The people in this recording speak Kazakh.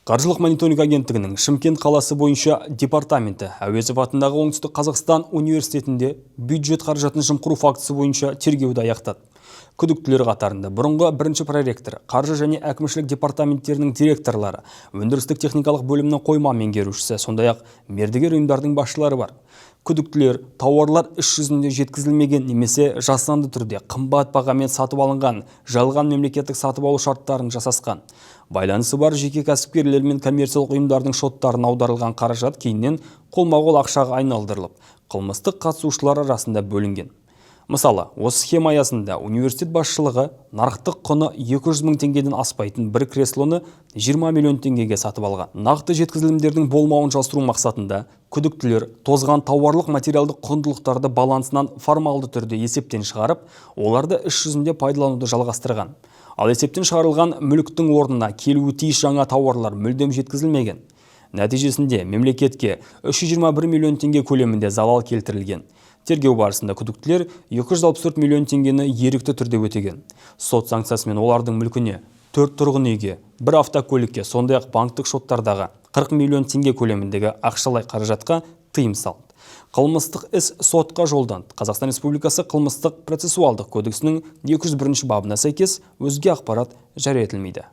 Қаржылық мониторинг агенттігінің Шымкент қаласы бойынша департаменті Әуезов атындағы Оңтүстік Қазақстан университетінде бюджет қаражатын жымқыру фактісі бойынша тергеуді аяқтады. Күдіктілер қатарында бұрынғы бірінші проректор, қаржы және әкімшілік департаменттерінің директорлары, өндірістік техникалық бөлімнің қойма меңгерушісі, сондай-ақ мердігер ұйымдардың басшылары бар. Күдіктілер тауарлар іс жүзінде жеткізілмеген немесе жасанды түрде қымбат бағамен сатып алынған, жалған мемлекеттік сатып алу шарттарын жасасқан. Байланысы бар жеке кәсіпкерлер мен коммерциялық ұйымдардың шоттарына аударылған қаражат кейіннен қолма-қол ақшаға айналдырылып, қылмыстық қатысушылар арасында бөлінген. Мысалы, осы схема аясында университет басшылығы нарықтық құны 200 мың теңгеден аспайтын бір креслоны 20 миллион теңгеге сатып алған. Нақты жеткізілімдердің болмауын жасыру мақсатында күдіктілер тозған тауарлық материалдық құндылықтарды балансынан формалды түрде есептен шығарып, оларды іс жүзінде пайдалануды жалғастырған. Ал есептен шығарылған мүліктің орнына келуі тиіс жаңа тауарлар мүлдем жеткізілмеген. Нәтижесінде мемлекетке 321 миллион теңге көлемінде залал келтірілген. Тергеу барысында күдіктілер 264 миллион теңгені ерікті түрде өтеген. Сот санкциясымен олардың мүлкіне 4 тұрғын үйге, 1 автокөлікке, сондай-ақ банктік шоттардағы 40 миллион теңге көлеміндегі ақшалай қаражатқа тыйым салынды. Қылмыстық іс сотқа жолданды. Қазақстан Республикасы қылмыстық процессуалдық кодексінің 201 бабына сәйкес өзге ақпарат жария етілмейді.